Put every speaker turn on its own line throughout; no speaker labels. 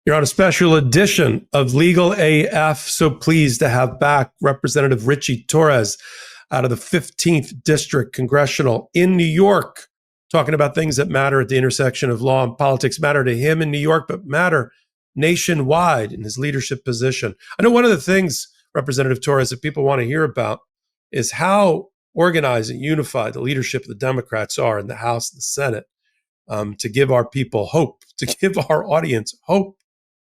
You're on a special edition of Legal AF. So pleased to have back Representative Ritchie Torres out of the 15th District Congressional in New York, talking about things that matter at the intersection of law and politics, matter to him in New York, but matter nationwide in his leadership position. I know one of the things, Representative Torres, that people want to hear about is how organized and unified the leadership of the Democrats are in the House and the Senate, to give our people hope, to give our audience hope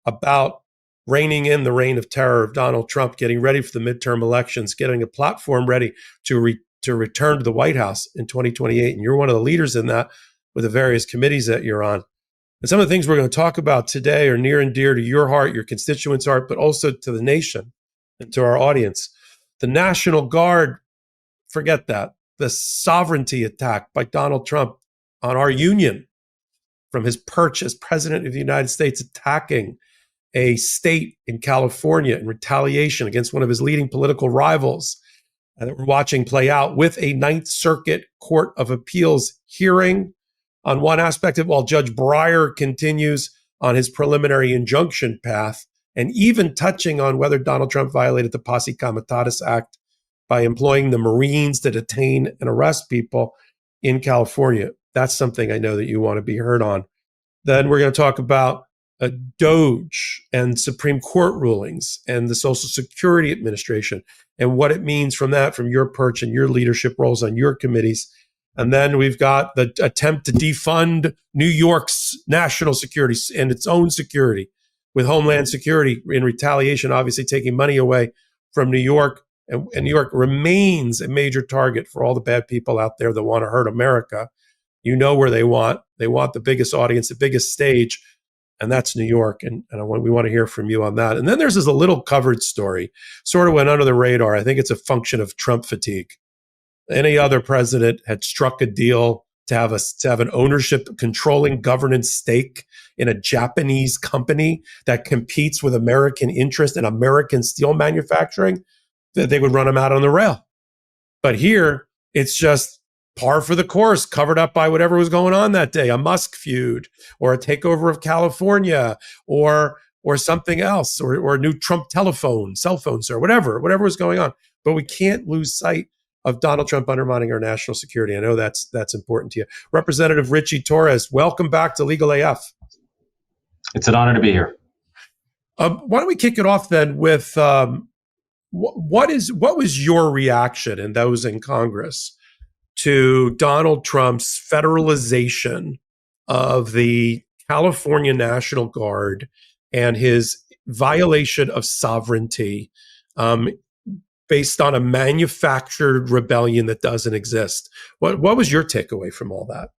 about reining in the reign of terror of Donald Trump, getting ready for the midterm elections, getting a platform ready to return to the White House in 2028. And you're one of the leaders in that with the various committees that you're on. And some of the things we're going to talk about today are near and dear to your heart, your constituents' heart, but also to the nation and to our audience. The National Guard, forget that. The sovereignty attack by Donald Trump on our union from his perch as president of the United States, attacking a state in California in retaliation against one of his leading political rivals that we're watching play out with a Ninth Circuit Court of Appeals hearing on one aspect of it, while Judge Breyer continues on his preliminary injunction path, and even touching on whether Donald Trump violated the Posse Comitatus Act by employing the Marines to detain and arrest people in California. That's something I know that you want to be heard on. Then we're going to talk about DOJ and Supreme Court rulings and the Social Security Administration and what it means from that, from your perch and your leadership roles on your committees. And then we've got the attempt to defund New York's national security and its own security with Homeland Security in retaliation, obviously taking money away from New York. And New York remains a major target for all the bad people out there that want to hurt America. You know where they want the biggest audience, the biggest stage, and that's New York. And we want to hear from you on that. And then there's this little covered story, sort of went under the radar. I think it's a function of Trump fatigue. Any other president had struck a deal to have an ownership, controlling governance stake in a Japanese company that competes with American interest in American steel manufacturing, that they would run him out on the rail. But here, it's just par for the course, covered up by whatever was going on that day, a Musk feud or a takeover of California or something else, or a new Trump telephone, cell phones, or whatever was going on. But we can't lose sight of Donald Trump undermining our national security. I know that's important to you. Representative Ritchie Torres, welcome back to Legal AF.
It's an honor to be here.
Why don't we kick it off then with what was your reaction and those in Congress to Donald Trump's federalization of the California National Guard and his violation of sovereignty based on a manufactured rebellion that doesn't exist? What was your takeaway from all that?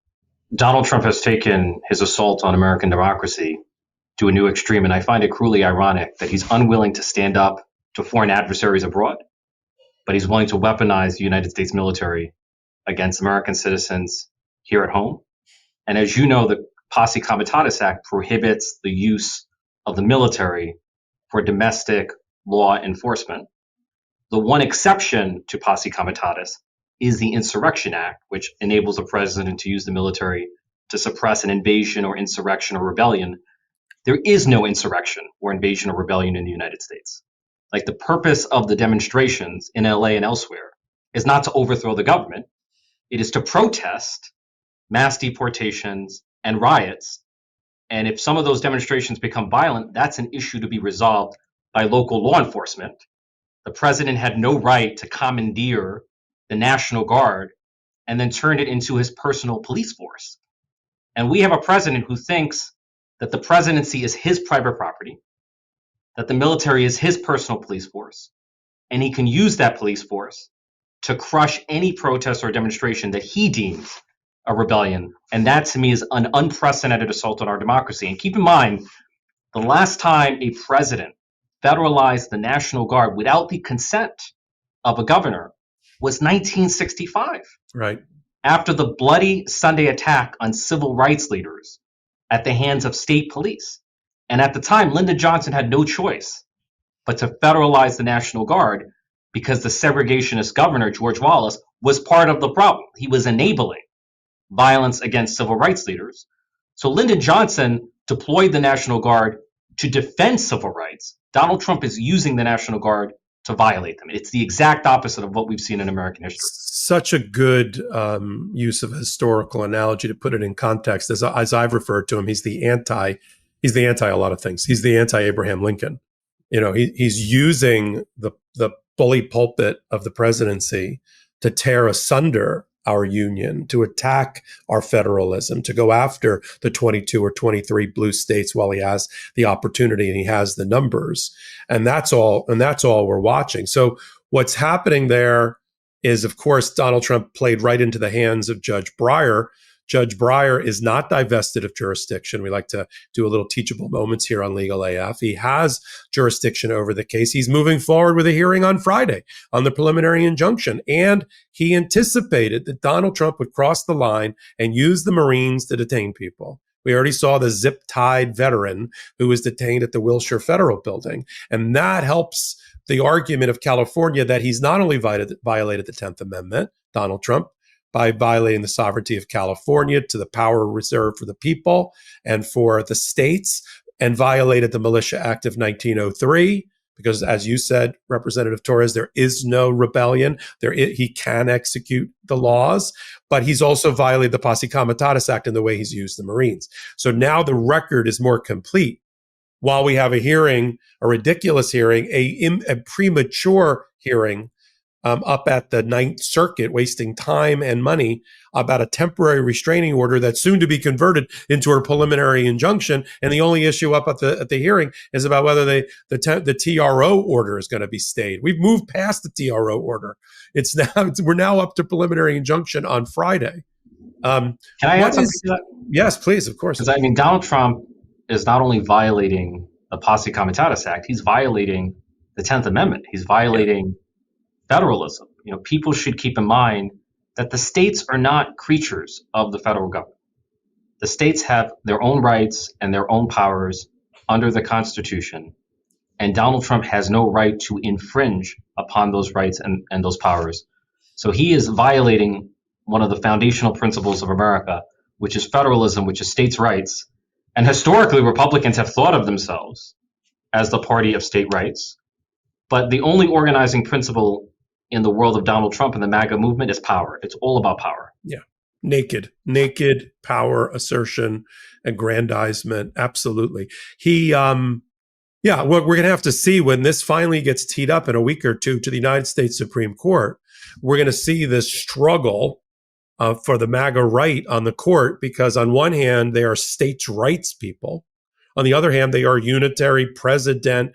Donald Trump has taken his assault on American democracy to a new extreme, and I find it cruelly ironic that he's unwilling to stand up to foreign adversaries abroad, but he's willing to weaponize the United States military against American citizens here at home. And as you know, the Posse Comitatus Act prohibits the use of the military for domestic law enforcement. The one exception to Posse Comitatus is the Insurrection Act, which enables the president to use the military to suppress an invasion or insurrection or rebellion. There is no insurrection or invasion or rebellion in the United States. Like, the purpose of the demonstrations in LA and elsewhere is not to overthrow the government. It is to protest mass deportations and riots. And if some of those demonstrations become violent, that's an issue to be resolved by local law enforcement. The president had no right to commandeer the National Guard and then turn it into his personal police force. And we have a president who thinks that the presidency is his private property, that the military is his personal police force, and he can use that police force to crush any protest or demonstration that he deems a rebellion. And that, to me, is an unprecedented assault on our democracy. And keep in mind, the last time a president federalized the National Guard without the consent of a governor was 1965.
Right.
After the bloody Sunday attack on civil rights leaders at the hands of state police. And at the time, Lyndon Johnson had no choice but to federalize the National Guard because the segregationist governor, George Wallace, was part of the problem. He was enabling violence against civil rights leaders. So Lyndon Johnson deployed the National Guard to defend civil rights, Donald Trump is using the National Guard to violate them. It's the exact opposite of what we've seen in American history.
Such a good use of a historical analogy to put it in context. As I've referred to him, he's the anti a lot of things. He's the anti Abraham Lincoln. He's using the bully pulpit of the presidency to tear asunder our union, to attack our federalism, to go after the 22 or 23 blue states while he has the opportunity and he has the numbers. And that's all we're watching. So what's happening there is, of course, Donald Trump played right into the hands of Judge Breyer. Judge Breyer is not divested of jurisdiction. We like to do a little teachable moments here on Legal AF. He has jurisdiction over the case. He's moving forward with a hearing on Friday on the preliminary injunction. And he anticipated that Donald Trump would cross the line and use the Marines to detain people. We already saw the zip-tied veteran who was detained at the Wilshire Federal Building. And that helps the argument of California that he's not only violated the 10th Amendment, Donald Trump, by violating the sovereignty of California to the power reserved for the people and for the states, and violated the Militia Act of 1903, because, as you said, Representative Torres, there is no rebellion. He can execute the laws, but he's also violated the Posse Comitatus Act in the way he's used the Marines. So now the record is more complete. While we have a hearing, a ridiculous hearing, a premature hearing, up at the Ninth Circuit, wasting time and money about a temporary restraining order that's soon to be converted into a preliminary injunction. And the only issue up at the hearing is about whether the TRO order is going to be stayed. We've moved past the TRO order. We're now up to preliminary injunction on Friday.
Can I add something to that?
Yes, please, of course.
Because Donald Trump is not only violating the Posse Comitatus Act, he's violating the 10th Amendment. He's violating federalism. People should keep in mind that the states are not creatures of the federal government. The states have their own rights and their own powers under the Constitution, and Donald Trump has no right to infringe upon those rights and those powers. So he is violating one of the foundational principles of America, which is federalism, which is states' rights. And historically, Republicans have thought of themselves as the party of state rights. But the only organizing principle in the world of Donald Trump and the MAGA movement is power. It's all about power.
Yeah. Naked power assertion, aggrandizement. Absolutely. What we're going to have to see when this finally gets teed up in a week or two to the United States Supreme Court, we're going to see this struggle for the MAGA right on the court, because on one hand, they are states' rights people. On the other hand, they are unitary president,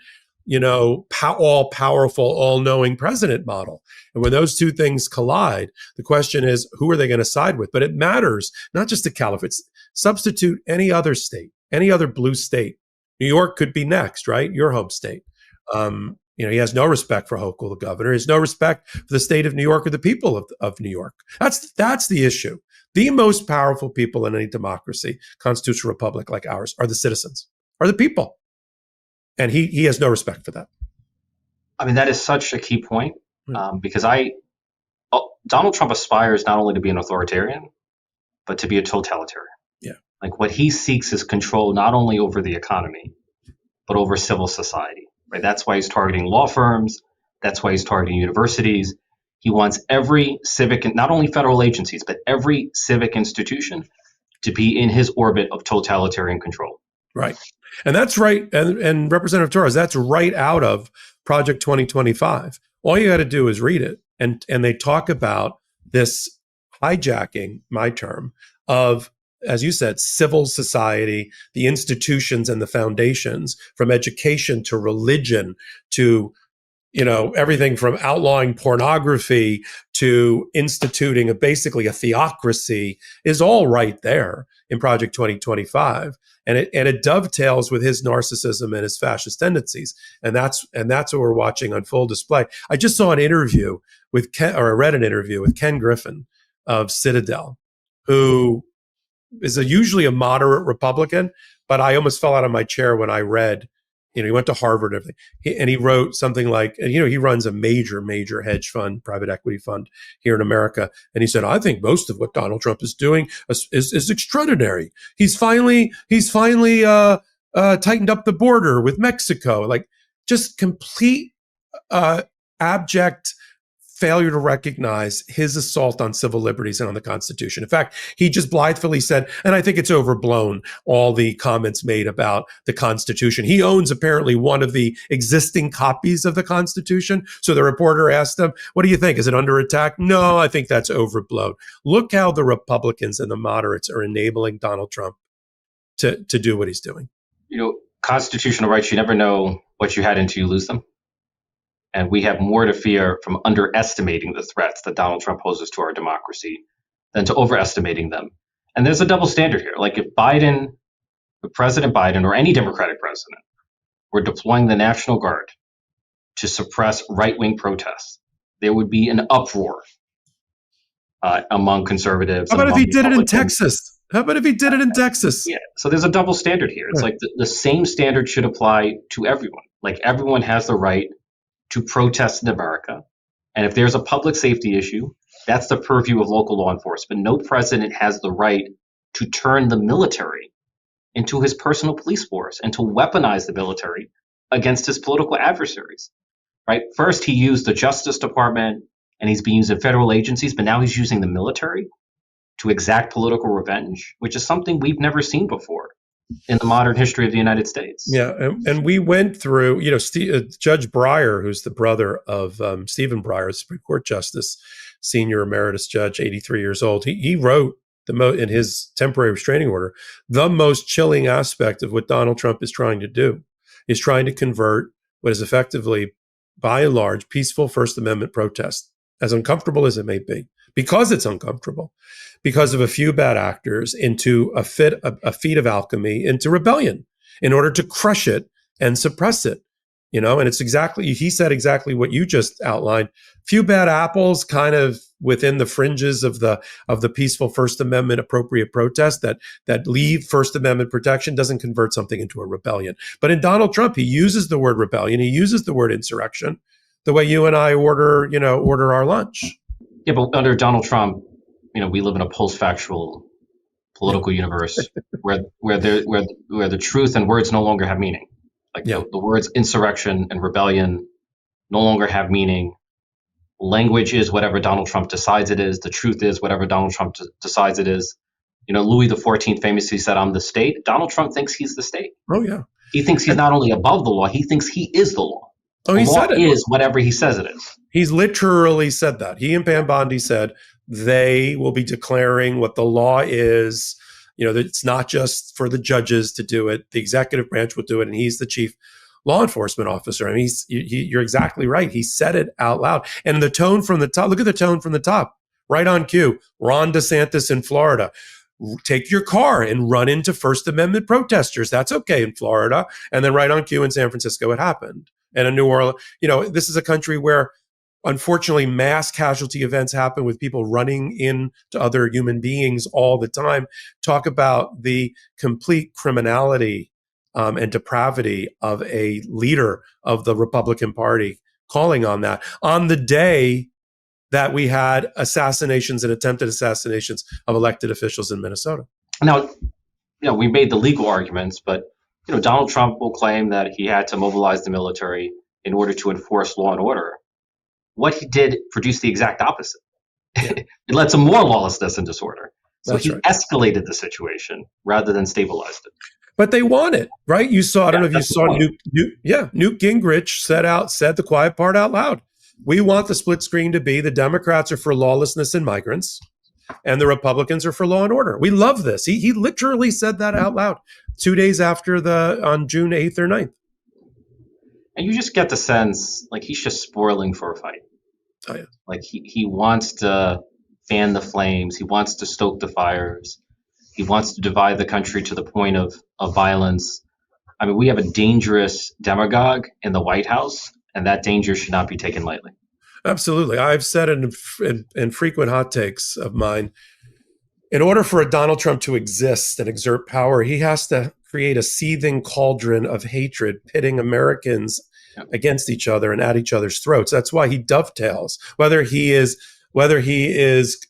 all-powerful, all-knowing president model. And when those two things collide, the question is, who are they going to side with? But it matters not just to California. Substitute any other state, any other blue state. New York could be next, right? Your home state. He has no respect for Hochul, the governor. He has no respect for the state of New York or the people of New York. That's the issue. The most powerful people in any democracy, constitutional republic like ours, are the citizens, are the people. And he has no respect for that.
That is such a key point, because Donald Trump aspires not only to be an authoritarian, but to be a totalitarian.
Yeah.
What he seeks is control not only over the economy, but over civil society. Right? That's why he's targeting law firms. That's why he's targeting universities. He wants every civic, not only federal agencies, but every civic institution to be in his orbit of totalitarian control.
Right. And that's right. And Representative Torres, that's right out of Project 2025. All you got to do is read it. And they talk about this hijacking, my term, of, as you said, civil society, the institutions and the foundations, from education to religion to everything from outlawing pornography to instituting basically a theocracy, is all right there in Project 2025. And it dovetails with his narcissism and his fascist tendencies. And that's what we're watching on full display. I just saw an interview with I read an interview with Ken Griffin of Citadel, who is usually a moderate Republican, but I almost fell out of my chair when I read, he went to Harvard and everything. And he wrote something like, he runs a major hedge fund, private equity fund here in America. And he said, I think most of what Donald Trump is doing is extraordinary. He's finally tightened up the border with Mexico. Like just complete abject failure to recognize his assault on civil liberties and on the Constitution. In fact, he just blithely said, and I think it's overblown, all the comments made about the Constitution. He owns apparently one of the existing copies of the Constitution. So the reporter asked him, what do you think? Is it under attack? No, I think that's overblown. Look how the Republicans and the moderates are enabling Donald Trump to do what he's doing.
Constitutional rights, you never know what you had until you lose them. And we have more to fear from underestimating the threats that Donald Trump poses to our democracy than to overestimating them. And there's a double standard here. Like if President Biden or any Democratic president were deploying the National Guard to suppress right-wing protests, there would be an uproar among conservatives.
How about if he did it in Texas? How about if he did it in Texas?
Yeah. So there's a double standard here. It's like the same standard should apply to everyone. Like everyone has the right to protest in America. And if there's a public safety issue, that's the purview of local law enforcement. No president has the right to turn the military into his personal police force and to weaponize the military against his political adversaries. Right? First, he used the Justice Department and he's been using federal agencies, but now he's using the military to exact political revenge, which is something we've never seen before in the modern history of the United States.
Yeah, and we went through, Judge Breyer, who's the brother of Stephen Breyer, Supreme Court Justice, senior emeritus judge, 83 years old. He wrote in his temporary restraining order, the most chilling aspect of what Donald Trump is trying to do is trying to convert what is effectively, by and large, peaceful First Amendment protest, as uncomfortable as it may be, because it's uncomfortable, because of a few bad actors, into a feat of alchemy, into rebellion, in order to crush it and suppress it. And it's he said exactly what you just outlined. Few bad apples kind of within the fringes of the peaceful First Amendment appropriate protest that leave First Amendment protection doesn't convert something into a rebellion. But in Donald Trump, he uses the word rebellion, he uses the word insurrection, the way you and I order our lunch.
Yeah, but under Donald Trump, we live in a post-factual political universe where the truth and words no longer have meaning. Like the words insurrection and rebellion no longer have meaning. Language is whatever Donald Trump decides it is. The truth is whatever Donald Trump decides it is. Louis XIV famously said, "I'm the state." Donald Trump thinks he's the state.
Oh yeah.
He thinks he's not only above the law; he thinks he is the law.
Oh, he said it.
The law is whatever he says it is.
He's literally said that. He and Pam Bondi said they will be declaring what the law is. That it's not just for the judges to do it. The executive branch will do it, and he's the chief law enforcement officer. I mean, you're exactly right. He said it out loud. And the tone from the top, look at the tone from the top, right on cue. Ron DeSantis in Florida. Take your car and run into First Amendment protesters. That's okay in Florida. And then right on cue in San Francisco, it happened. And in New Orleans, this is a country where, unfortunately, mass casualty events happen with people running into other human beings all the time. Talk about the complete criminality and depravity of a leader of the Republican Party calling on that on the day that we had assassinations and attempted assassinations of elected officials in Minnesota.
Now, we made the legal arguments, but Donald Trump will claim that he had to mobilize the military in order to enforce law and order. What he did produced the exact opposite. Yeah. It led to more lawlessness and disorder. So he escalated the situation rather than stabilized it.
But they want it, right? You saw, I don't know if you saw Newt Gingrich said the quiet part out loud. We want the split screen to be the Democrats are for lawlessness and migrants, and the Republicans are for law and order. We love this. He literally said that out loud 2 days after on June 8th or 9th.
And you just get the sense like he's just spoiling for a fight.
Oh yeah.
Like he wants to fan the flames. He wants to stoke the fires. He wants to divide the country to the point of violence. I mean, we have a dangerous demagogue in the White House, and that danger should not be taken lightly.
Absolutely. I've said in frequent hot takes of mine, in order for a Donald Trump to exist and exert power, he has to create a seething cauldron of hatred, pitting Americans against each other and at each other's throats. That's why he dovetails, whether he is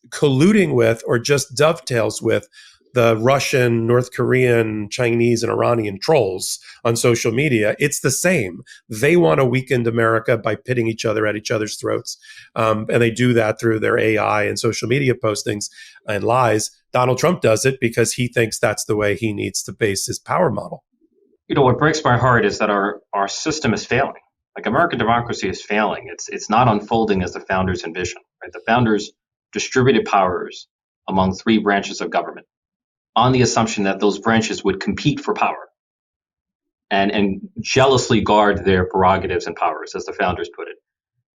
colluding with or just dovetails with the Russian, North Korean, Chinese, and Iranian trolls on social media. It's the same. They want to weaken America by pitting each other at each other's throats. And they do that through their AI and social media postings and lies. Donald Trump does it because he thinks that's the way he needs to base his power model.
What breaks my heart is that our system is failing. Like American democracy is failing. It's not unfolding as the founders envisioned. Right? The founders distributed powers among three branches of government on the assumption that those branches would compete for power and jealously guard their prerogatives and powers, as the founders put it.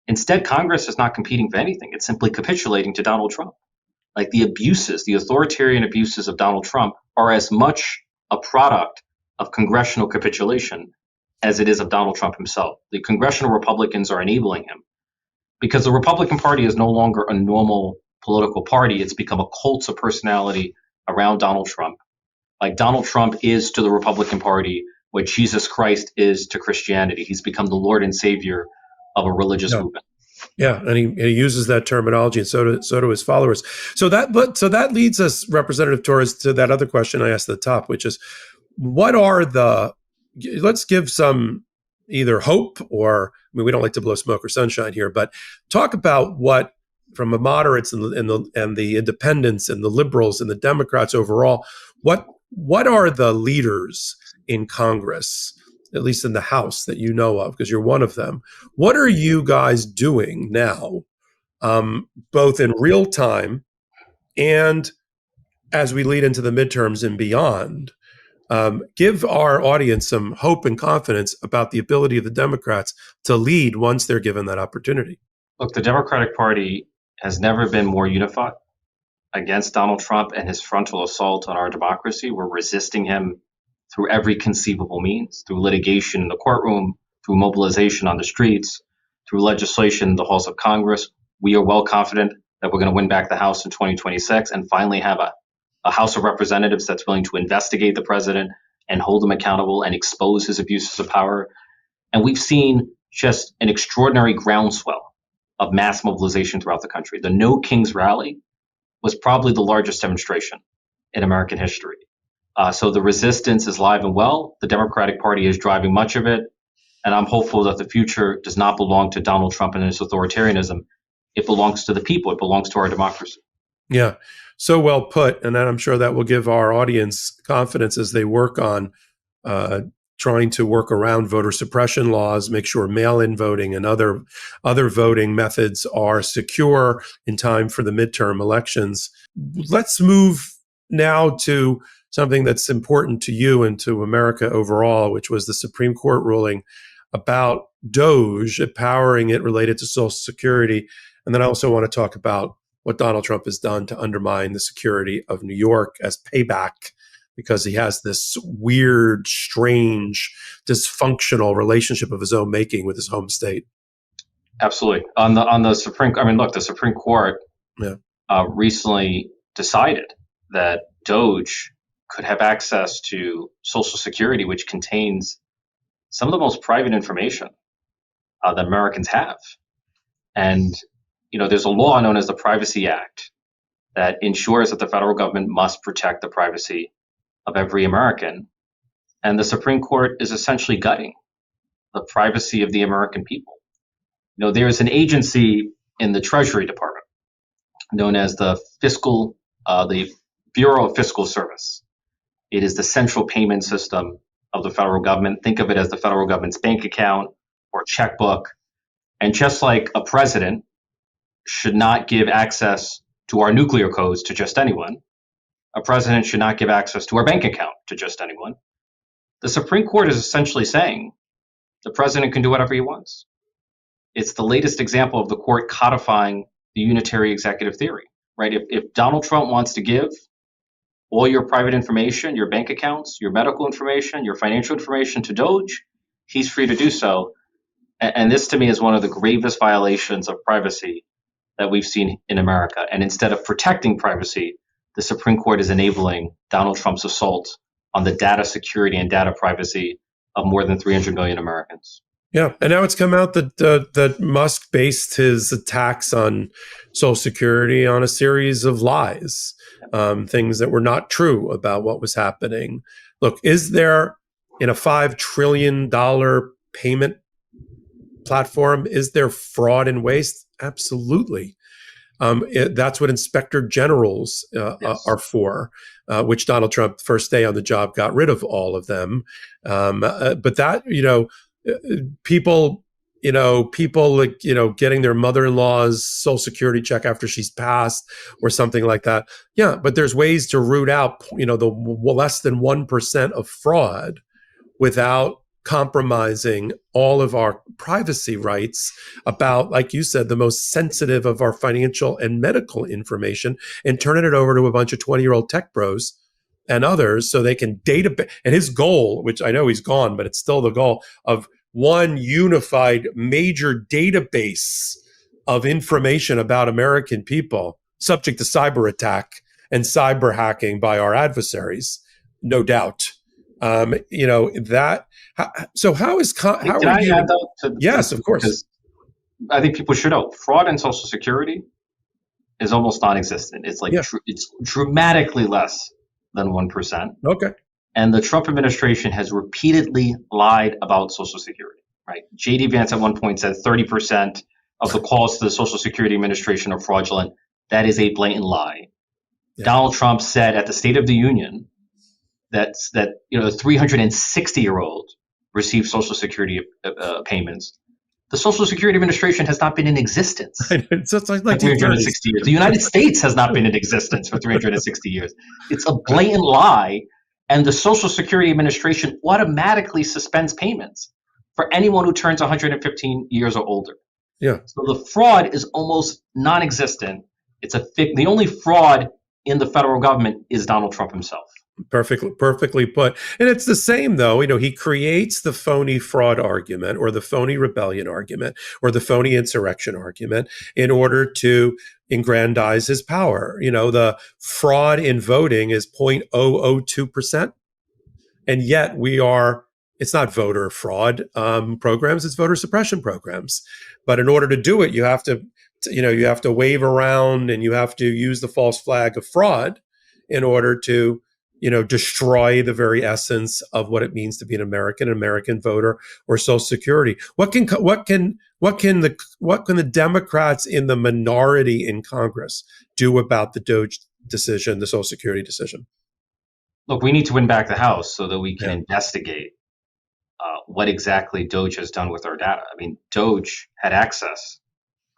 Instead, Congress is not competing for anything. It's simply capitulating to Donald Trump. Like the abuses, the authoritarian abuses of Donald Trump are as much a product of congressional capitulation as it is of Donald Trump himself. The congressional Republicans are enabling him because the Republican Party is no longer a normal political party. It's become a cult of personality around Donald Trump. Like Donald Trump is to the Republican Party what Jesus Christ is to Christianity. He's become the Lord and Savior of a religious movement.
Yeah, and he uses that terminology, and so do his followers. So that leads us, Representative Torres, to that other question I asked at the top, which is, what are let's give some either hope or, I mean, we don't like to blow smoke or sunshine here, but talk about what, from the moderates and the independents and the liberals and the Democrats overall, what are the leaders in Congress, at least in the House that you know of, because you're one of them? What are you guys doing now, both in real time and as we lead into the midterms and beyond? Give our audience some hope and confidence about the ability of the Democrats to lead once they're given that opportunity.
Look, the Democratic Party has never been more unified against Donald Trump and his frontal assault on our democracy. We're resisting him through every conceivable means, through litigation in the courtroom, through mobilization on the streets, through legislation in the halls of Congress. We are well confident that we're going to win back the House in 2026 and finally have a House of Representatives that's willing to investigate the president and hold him accountable and expose his abuses of power. And we've seen just an extraordinary groundswell of mass mobilization throughout the country. The No Kings rally was probably the largest demonstration in American history. So the resistance is live and well. The Democratic Party is driving much of it. And I'm hopeful that the future does not belong to Donald Trump and his authoritarianism. It belongs to the people. It belongs to our democracy.
Yeah, so well put. And I'm sure that will give our audience confidence as they work on trying to work around voter suppression laws, make sure mail-in voting and other voting methods are secure in time for the midterm elections. Let's move now to something that's important to you and to America overall, which was the Supreme Court ruling about DOGE, empowering it related to Social Security. And then I also want to talk about what Donald Trump has done to undermine the security of New York as payback, because he has this weird, strange, dysfunctional relationship of his own making with his home state.
Absolutely. On the Supreme, I mean, look, the Supreme Court recently decided that DOGE could have access to Social Security, which contains some of the most private information that Americans have. And there's a law known as the Privacy Act that ensures that the federal government must protect the privacy of every American. And the Supreme Court is essentially gutting the privacy of the American people. There's an agency in the Treasury Department known as the Bureau of Fiscal Service. It is the central payment system of the federal government. Think of it as the federal government's bank account or checkbook. And just like a president should not give access to our nuclear codes to just anyone, a president should not give access to our bank account to just anyone. The Supreme Court is essentially saying the president can do whatever he wants. It's the latest example of the court codifying the unitary executive theory, right? If Donald Trump wants to give all your private information, your bank accounts, your medical information, your financial information to DOGE, he's free to do so. And this to me is one of the gravest violations of privacy that we've seen in America. And instead of protecting privacy, the Supreme Court is enabling Donald Trump's assault on the data security and data privacy of more than 300 million Americans.
Yeah, and now it's come out that Musk based his attacks on Social Security on a series of lies. things that were not true about what was happening. Look, is there in a $5 trillion payment platform, is there fraud and waste? Absolutely. That's what inspector generals
Yes.
are for, which Donald Trump, first day on the job, got rid of all of them. But that, people, people like, getting their mother-in-law's Social Security check after she's passed or something like that. Yeah, but there's ways to root out, the less than 1% of fraud without compromising all of our privacy rights about, like you said, the most sensitive of our financial and medical information, and turning it over to a bunch of 20-year-old tech bros and others so they can database. And his goal, which I know he's gone, but it's still the goal of one unified major database of information about American people subject to cyber attack and cyber hacking by our adversaries, no doubt. That. So how are you?
Add that
Yes, of course.
Because I think people should know fraud in Social Security is almost non-existent. It's like
Yeah.
it's dramatically less than 1%.
Okay.
And the Trump administration has repeatedly lied about Social Security. Right? J.D. Vance at one point said 30% of the calls to the Social Security Administration are fraudulent. That is a blatant lie.
Yeah.
Donald Trump said at the State of the Union that a 360-year-old received Social Security payments. The Social Security Administration has not been in existence
So it's like
for 360 years. The United States has not been in existence for 360 years. It's a blatant lie, and the Social Security Administration automatically suspends payments for anyone who turns 115 years or older.
Yeah.
So the fraud is almost non-existent. The only fraud in the federal government is Donald Trump himself.
Perfectly put. And it's the same, though. He creates the phony fraud argument or the phony rebellion argument or the phony insurrection argument in order to aggrandize his power. The fraud in voting is 0.002%. And yet it's not voter fraud programs, it's voter suppression programs. But in order to do it, you have to wave around and you have to use the false flag of fraud in order to destroy the very essence of what it means to be an American voter or Social Security. What can the Democrats in the minority in Congress do about the DOJ decision, the Social Security decision?
Look, we need to win back the House so that we can investigate what exactly DOJ has done with our data. I mean, DOJ had access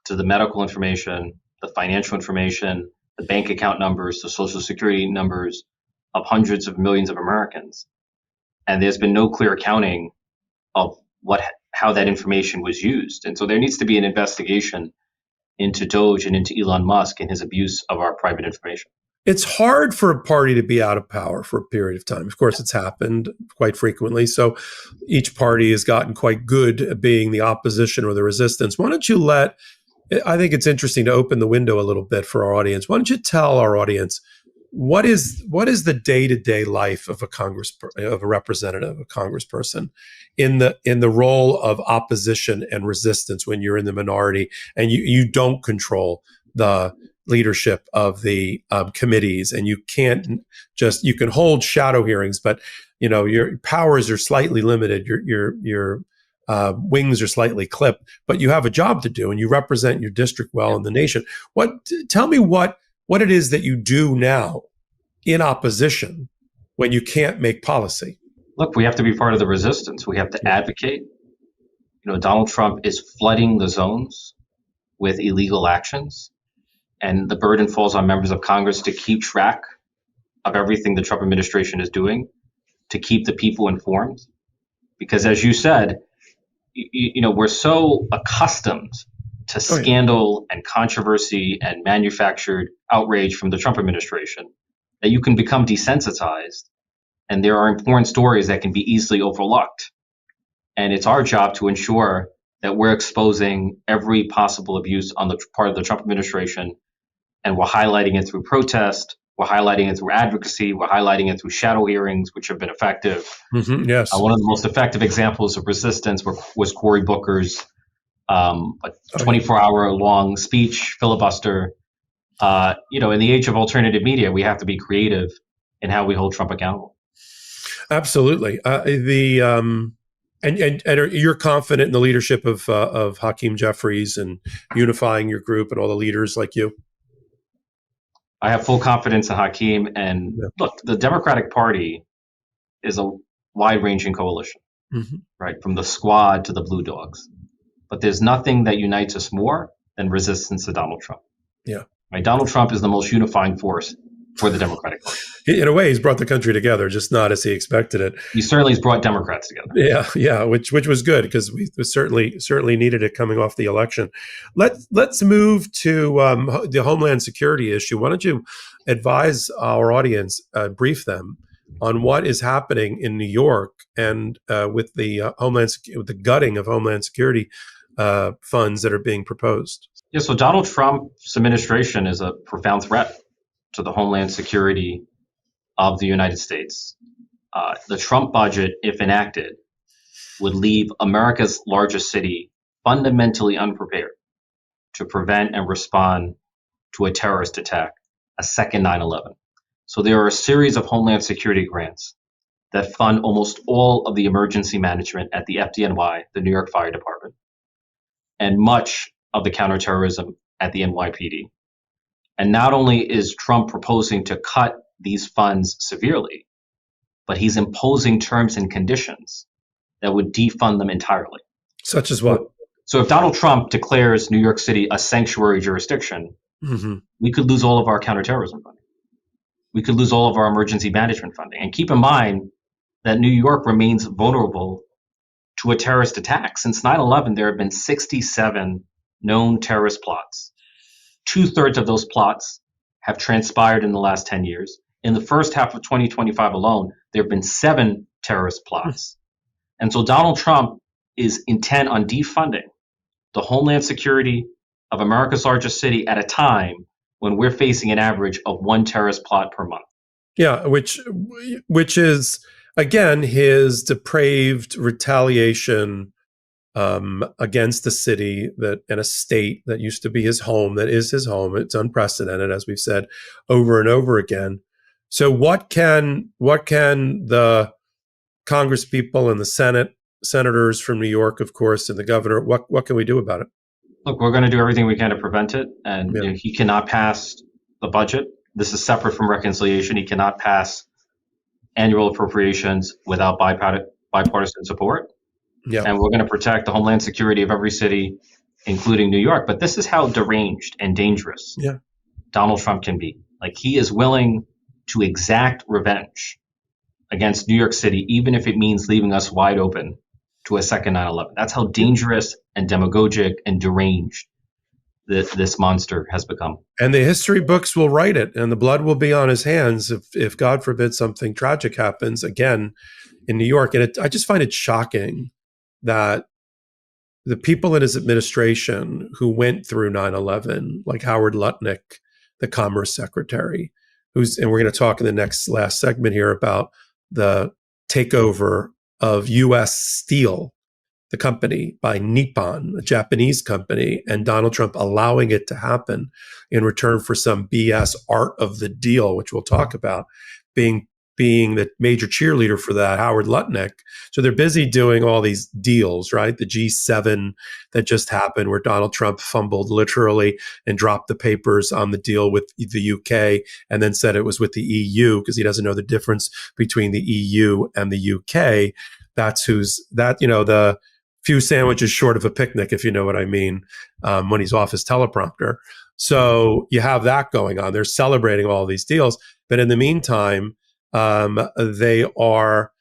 to the medical information, the financial information, the bank account numbers, the Social Security numbers of hundreds of millions of Americans. And there's been no clear accounting of how that information was used. And so there needs to be an investigation into DOJ and into Elon Musk and his abuse of our private information.
It's hard for a party to be out of power for a period of time. Of course, it's happened quite frequently. So each party has gotten quite good at being the opposition or the resistance. Why don't you I think it's interesting to open the window a little bit for our audience. Why don't you tell our audience what is the day-to-day life of a representative, a congressperson, in the role of opposition and resistance when you're in the minority and you don't control the leadership of the committees, and you can hold shadow hearings, but your powers are slightly limited. Your wings are slightly clipped, but you have a job to do, and you represent your district well in the nation. Tell me what it is that you do now in opposition when you can't make policy.
Look, we have to be part of the resistance. We have to advocate. Donald Trump is flooding the zones with illegal actions, and the burden falls on members of Congress to keep track of everything the Trump administration is doing, to keep the people informed. Because as you said, we're so accustomed to scandal and controversy and manufactured outrage from the Trump administration that you can become desensitized. And there are important stories that can be easily overlooked. And it's our job to ensure that we're exposing every possible abuse on the part of the Trump administration. And we're highlighting it through protest. We're highlighting it through advocacy. We're highlighting it through shadow hearings, which have been effective.
Mm-hmm, yes.
One of the most effective examples of resistance was Cory Booker's 24-hour long speech filibuster In the age of alternative media, we have to be creative in how we hold Trump accountable.
Absolutely. And you're confident in the leadership of Hakeem Jeffries and unifying your group and all the leaders like you.
I have full confidence in Hakeem. And
Yeah.
look, the Democratic Party is a wide-ranging coalition,
Mm-hmm.
right, from the Squad to the Blue Dogs. But there's nothing that unites us more than resistance to Donald Trump.
Yeah.
Right? Donald Trump is the most unifying force for the Democratic Party.
In a way, he's brought the country together, just not as he expected it.
He certainly has brought Democrats together.
Yeah, which was good because we certainly needed it coming off the election. Let's move to the Homeland Security issue. Why don't you advise our audience, brief them on what is happening in New York and with the with the gutting of Homeland Security funds that are being proposed.
Yeah, so Donald Trump's administration is a profound threat to the Homeland Security of the United States. The Trump budget, if enacted, would leave America's largest city fundamentally unprepared to prevent and respond to a terrorist attack, a second 9/11. So there are a series of Homeland Security grants that fund almost all of the emergency management at the FDNY, the New York Fire Department, and much of the counterterrorism at the NYPD. And not only is Trump proposing to cut these funds severely, but he's imposing terms and conditions that would defund them entirely.
Such as what?
So if Donald Trump declares New York City a sanctuary jurisdiction, we could lose all of our counterterrorism funding. We could lose all of our emergency management funding. And keep in mind that New York remains vulnerable to a terrorist attack. Since 9/11, there have been 67 known terrorist plots. 2/3 of those plots have transpired in the last 10 years. In the first half of 2025 alone, there have been 7 terrorist plots. And so Donald Trump is intent on defunding the Homeland Security of America's largest city at a time when we're facing an average of 1 terrorist plot per month.
Yeah, which is again his depraved retaliation against the city that and a state that used to be his home, that is his home. It's unprecedented, as we've said over and over again. So what can the Congress people and the senators from New York, of course, and the governor, what can we do about it?
Look, we're going to do everything we can to prevent it. And he cannot pass the budget. This is separate from reconciliation. He cannot pass annual appropriations without bipartisan support. Yeah. And we're going to protect the Homeland Security of every city, including New York. But this is how deranged and dangerous Donald Trump can be. Like, he is willing to exact revenge against New York City, even if it means leaving us wide open to a second 9/11. That's how dangerous and demagogic and deranged this monster has become.
And the history books will write it, and the blood will be on his hands if God forbid something tragic happens again in New York. And I just find it shocking that the people in his administration who went through 9/11, like Howard Lutnick, the Commerce Secretary, and we're going to talk in the last segment here about the takeover of U.S. Steel, the company, by Nippon, a Japanese company, and Donald Trump allowing it to happen in return for some BS art of the deal, which we'll talk about, being the major cheerleader for that, Howard Lutnick. So they're busy doing all these deals, right? The G7 that just happened, where Donald Trump fumbled literally and dropped the papers on the deal with the UK and then said it was with the EU because he doesn't know the difference between the EU and the UK. The few sandwiches short of a picnic, if you know what I mean, when he's off his teleprompter. So you have that going on. They're celebrating all these deals. But in the meantime, they are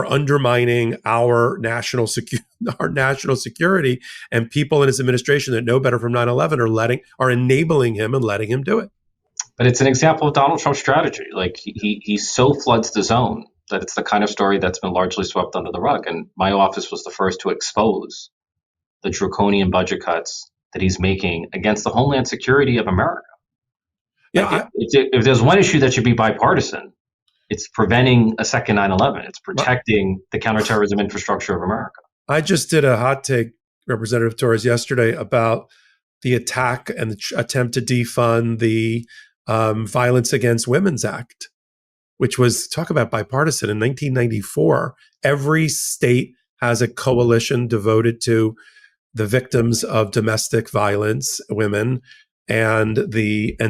undermining our national security, and people in his administration that know better from 9/11 are enabling him and letting him do it.
But it's an example of Donald Trump's strategy. Like, he so floods the zone that it's the kind of story that's been largely swept under the rug. And my office was the first to expose the draconian budget cuts that he's making against the Homeland Security of America. Yeah, if there's one issue that should be bipartisan, it's preventing a second 9/11. It's protecting the counterterrorism infrastructure of America.
I just did a hot take, Representative Torres, yesterday about the attack and the attempt to defund the Violence Against Women's Act, which was, talk about bipartisan, in 1994. Every state has a coalition devoted to the victims of domestic violence, women, and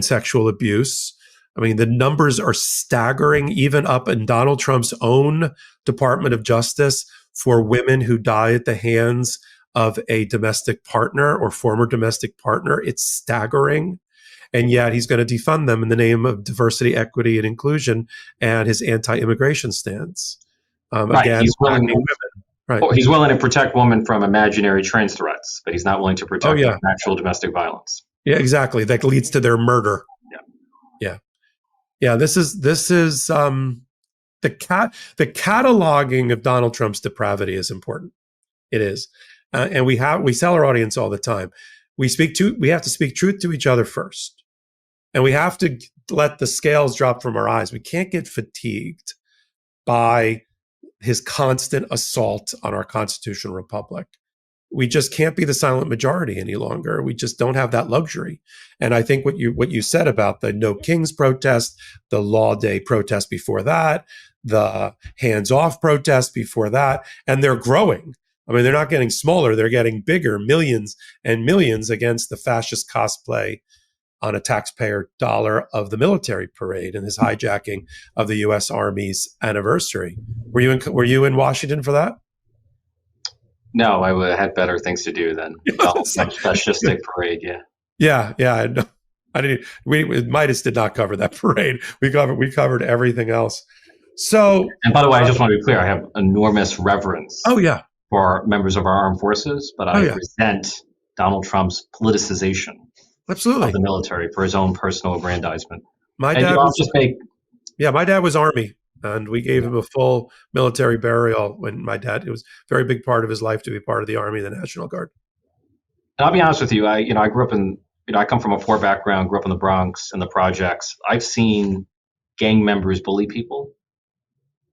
sexual abuse. I mean, the numbers are staggering, even up in Donald Trump's own Department of Justice, for women who die at the hands of a domestic partner or former domestic partner. It's staggering. And yet he's going to defund them in the name of diversity, equity, and inclusion and his anti-immigration stance.
Right.
Again,
He's willing.
women. Right.
He's willing to protect women from imaginary trans threats, but he's not willing to protect them from actual domestic violence.
Yeah, exactly. That leads to their murder. Yeah. This is the cataloging of Donald Trump's depravity is important. It is, and we tell our audience all the time. We have to speak truth to each other first, and we have to let the scales drop from our eyes. We can't get fatigued by his constant assault on our constitutional republic. We just can't be the silent majority any longer. We just don't have that luxury. And I think what you said about the No Kings protest, the Law Day protest before that, the hands off protest before that, and they're growing. I mean, they're not getting smaller, they're getting bigger, millions and millions against the fascist cosplay on a taxpayer dollar of the military parade and his hijacking of the U.S. Army's anniversary. Were you in Washington for that?
No, I had better things to do than fascistic parade.
Yeah. I didn't. Midas did not cover that parade. We covered everything else. So,
and by the way, I just want to be clear. I have enormous reverence. For members of our armed forces, but I resent Donald Trump's politicization.
Absolutely.
Of the military for his own personal aggrandizement.
My dad was Army, and we gave him a full military burial when it was a very big part of his life to be part of the Army and the National Guard.
And I'll be honest with you, I grew up in, I come from a poor background, grew up in the Bronx and the projects. I've seen gang members bully people.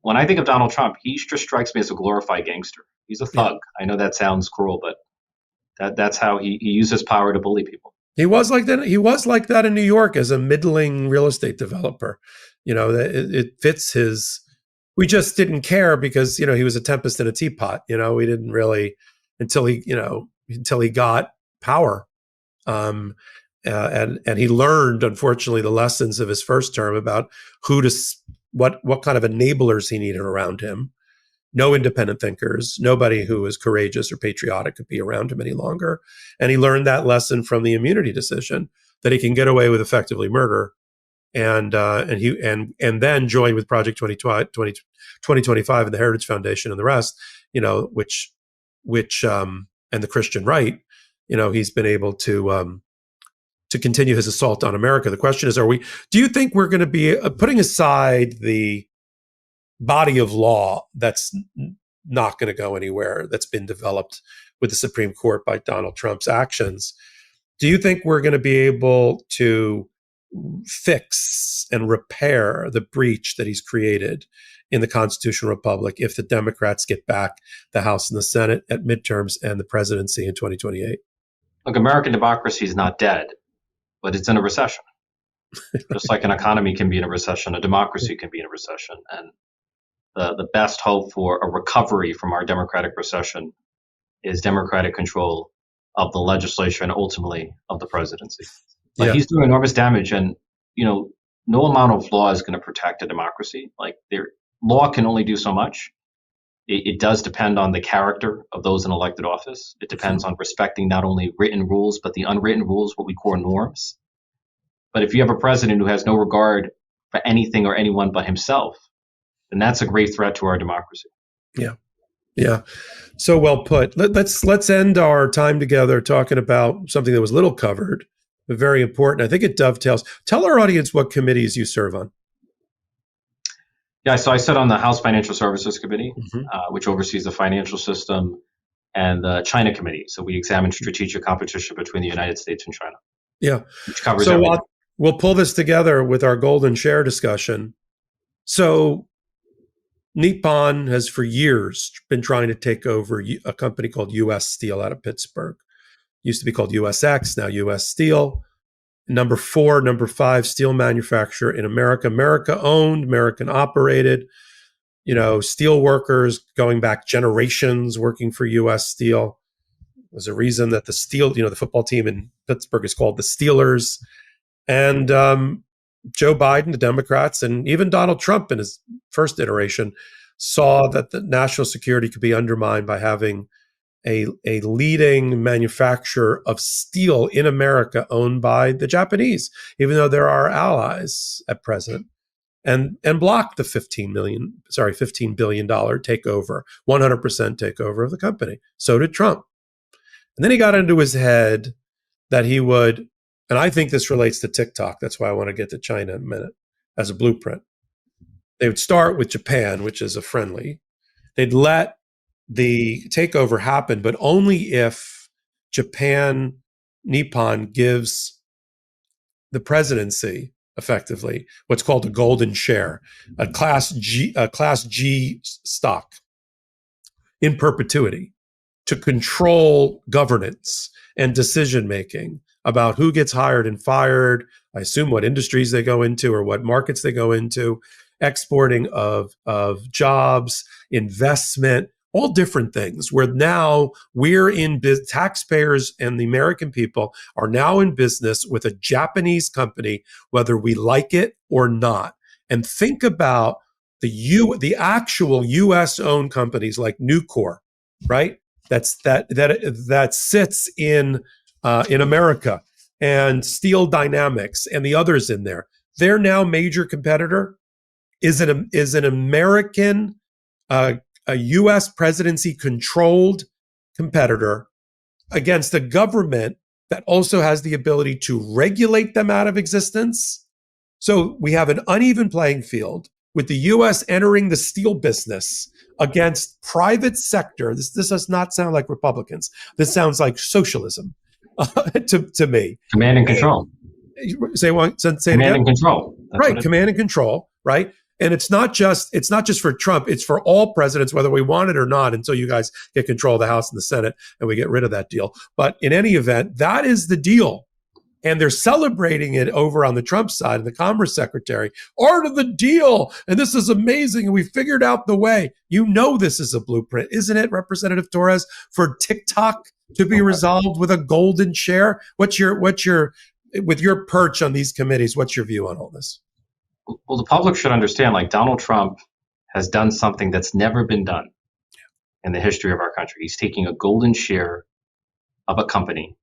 When I think of Donald Trump, he just strikes me as a glorified gangster. He's a thug. Yeah. I know that sounds cruel, but that's how he uses power to bully people.
He was like that. He was like that in New York as a middling real estate developer. It fits his. We just didn't care because he was a tempest in a teapot. We didn't really until he got power, and he learned, unfortunately, the lessons of his first term about what kind of enablers he needed around him. No independent thinkers, nobody who was courageous or patriotic could be around him any longer. And he learned that lesson from the immunity decision, that he can get away with effectively murder. And then joined with Project 2025 and the Heritage Foundation and the rest, which and the Christian right, he's been able to continue his assault on America. The question is, do you think we're going to be putting aside the body of law that's not going to go anywhere, that's been developed with the Supreme Court by Donald Trump's actions? Do you think we're going to be able to fix and repair the breach that he's created in the constitutional republic if the Democrats get back the House and the Senate at midterms and the presidency in 2028?
Look, American democracy is not dead, but it's in a recession. Just like an economy can be in a recession, a democracy can be in a recession. And the best hope for a recovery from our democratic recession is democratic control of the legislature and ultimately of the presidency. But he's doing enormous damage, and no amount of law is going to protect a democracy. Law can only do so much. It does depend on the character of those in elected office. It depends on respecting not only written rules, but the unwritten rules, what we call norms. But if you have a president who has no regard for anything or anyone but himself, then that's a great threat to our democracy.
Yeah. So well put. Let's end our time together talking about something that was little covered, but very important. I think it dovetails. Tell our audience what committees you serve on.
Yeah, so I sit on the House Financial Services Committee, which oversees the financial system, and the China Committee. So we examine strategic competition between the United States and China. Yeah. Which covers everything.
We'll pull this together with our golden share discussion. So Nippon has for years been trying to take over a company called U.S. Steel out of Pittsburgh. used to be called USX, now US Steel. Number 4, number 5 steel manufacturer in America, America owned, American operated. Steel workers going back generations working for US Steel. There's a reason that the football team in Pittsburgh is called the Steelers. And Joe Biden, the Democrats, and even Donald Trump in his first iteration saw that the national security could be undermined by having a leading manufacturer of steel in America owned by the Japanese, even though they're our allies at present, and blocked the $15 billion takeover, 100% takeover of the company. So did Trump. And then he got into his head that he would, and I think this relates to TikTok. That's why I want to get to China in a minute as a blueprint. They would start with Japan, which is a friendly. They'd let the takeover happen, but only if Japan, Nippon gives the presidency effectively what's called a golden share, a class G stock in perpetuity to control governance and decision making about who gets hired and fired. I assume what industries they go into or what markets they go into, exporting of jobs, investment, all different things, where now taxpayers and the American people are now in business with a Japanese company, whether we like it or not. And think about the actual US owned companies like Nucor, right? That sits in America, and Steel Dynamics and the others in there. Their now major competitor is an American, a U.S. presidency-controlled competitor against a government that also has the ability to regulate them out of existence. So we have an uneven playing field with the U.S. entering the steel business against private sector. This does not sound like Republicans. This sounds like socialism to me.
Command and control.
Say
command and control.
Right, command and control, right? And it's not just for Trump, it's for all presidents, whether we want it or not, until you guys get control of the House and the Senate and we get rid of that deal. But in any event, that is the deal. And they're celebrating it over on the Trump side, and the Commerce Secretary, art of the deal. And this is amazing. And we figured out the way. This is a blueprint, isn't it, Representative Torres, for TikTok to be resolved with a golden share? With your perch on these committees, what's your view on all this?
Well, the public should understand, like, Donald Trump has done something that's never been done in the history of our country. He's taking a golden share of a company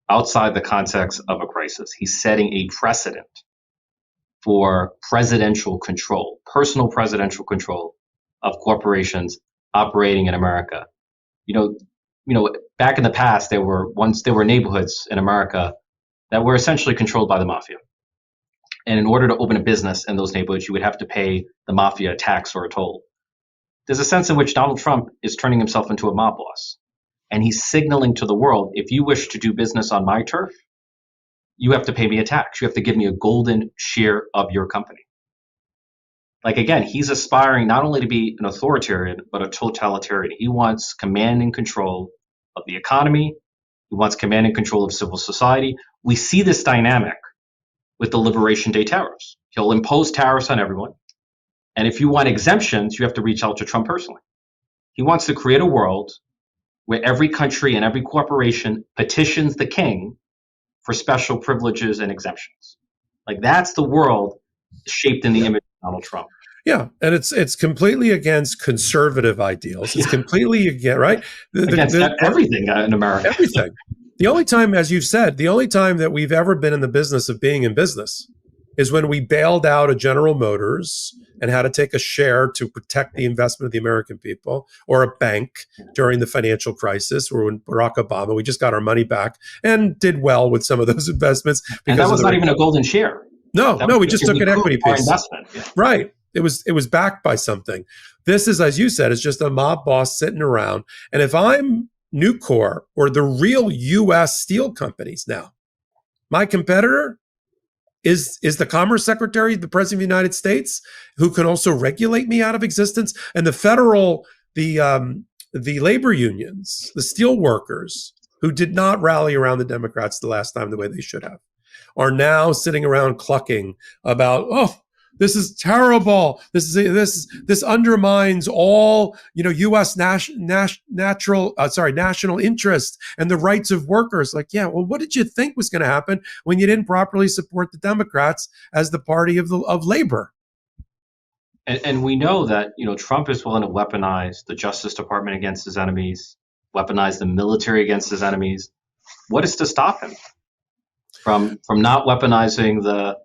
outside the context of a crisis. He's setting a precedent for presidential control, personal presidential control of corporations operating in America. Back in the past, there were neighborhoods in America that were essentially controlled by the mafia. And in order to open a business in those neighborhoods, you would have to pay the mafia a tax or a toll. There's a sense in which Donald Trump is turning himself into a mob boss. And he's signaling to the world, if you wish to do business on my turf, you have to pay me a tax. You have to give me a golden share of your company. Like, again, he's aspiring not only to be an authoritarian, but a totalitarian. He wants command and control of the economy. He wants command and control of civil society. We see this dynamic with the Liberation Day tariffs. He'll impose tariffs on everyone. And if you want exemptions, you have to reach out to Trump personally. He wants to create a world where every country and every corporation petitions the king for special privileges and exemptions. Like, that's the world shaped in the image of Donald Trump.
Yeah, and it's completely against conservative ideals. It's completely against
everything in America.
Everything. The only time, as you've said, that we've ever been in the business of being in business is when we bailed out a General Motors and had to take a share to protect the investment of the American people, or a bank during the financial crisis, or when Barack Obama, we just got our money back and did well with some of those investments.
And that was not even a golden share.
No, we just took an equity piece.
Investment. Yeah.
Right. It was backed by something. This is, as you said, is just a mob boss sitting around. And if I'm Nucor or the real U.S. steel companies now, my competitor is the Commerce Secretary, the President of the United States, who can also regulate me out of existence, and the labor unions, the steel workers, who did not rally around the Democrats the last time the way they should have, are now sitting around clucking about, oh, this is terrible. This undermines all, U.S. national interest and the rights of workers. Like, yeah, well, what did you think was going to happen when you didn't properly support the Democrats as the party of labor?
And we know that Trump is willing to weaponize the Justice Department against his enemies, weaponize the military against his enemies. What is to stop him from not weaponizing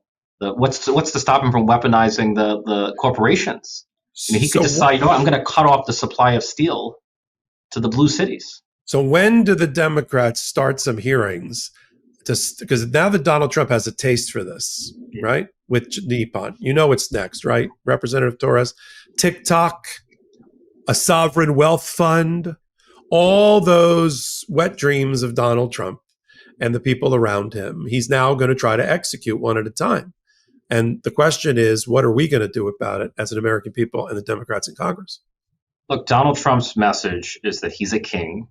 what's to stop him from weaponizing the corporations? He could decide, I'm going to cut off the supply of steel to the blue cities.
So when do the Democrats start some hearings? Because now that Donald Trump has a taste for this, right? With Nippon, what's next, right? Representative Torres, TikTok, a sovereign wealth fund, all those wet dreams of Donald Trump and the people around him. He's now going to try to execute one at a time. And the question is, what are we going to do about it as an American people and the Democrats in Congress?
Look, Donald Trump's message is that he's a king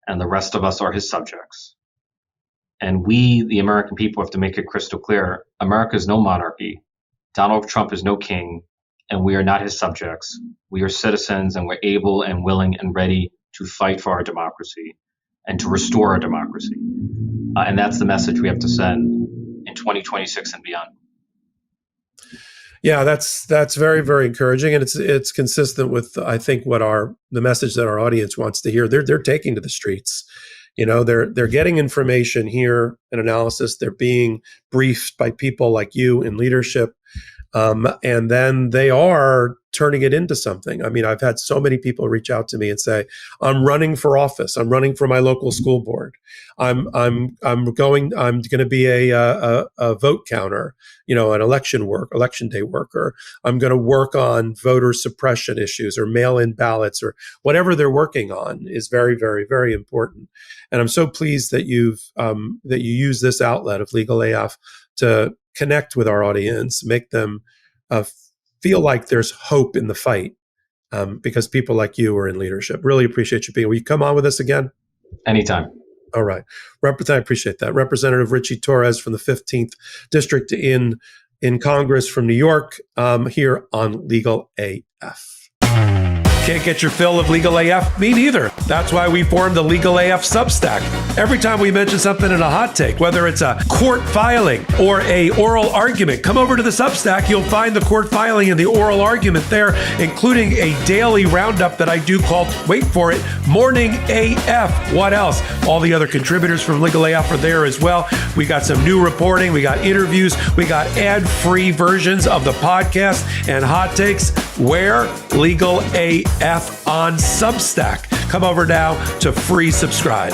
and the rest of us are his subjects. And we, the American people, have to make it crystal clear. America is no monarchy. Donald Trump is no king, and we are not his subjects. We are citizens, and we're able and willing and ready to fight for our democracy and to restore our democracy. And that's the message we have to send in 2026 and beyond.
Yeah, that's very, very encouraging, and it's consistent with, I think, the message that our audience wants to hear. They're taking to the streets. They're getting information here and analysis. They're being briefed by people like you in leadership. And then they are turning it into something. I mean, I've had so many people reach out to me and say, I'm running for office. I'm running for my local school board. I'm going to be a vote counter, an election day worker. I'm going to work on voter suppression issues or mail-in ballots or whatever they're working on is very, very, very important. And I'm so pleased that you use this outlet of Legal AF to connect with our audience, make them feel like there's hope in the fight, because people like you are in leadership. Really appreciate you being here. Will you come on with us again?
Anytime.
All right. I appreciate that. Representative Ritchie Torres from the 15th District in Congress from New York, here on Legal AF. Can't get your fill of Legal AF? Me neither. That's why we formed the Legal AF Substack. Every time we mention something in a hot take, whether it's a court filing or a oral argument, come over to the Substack. You'll find the court filing and the oral argument there, including a daily roundup that I do called, wait for it, Morning AF. What else? All the other contributors from Legal AF are there as well. We got some new reporting. We got interviews. We got ad-free versions of the podcast and hot takes. Where? Legal AF on Substack. Come over now to free subscribe.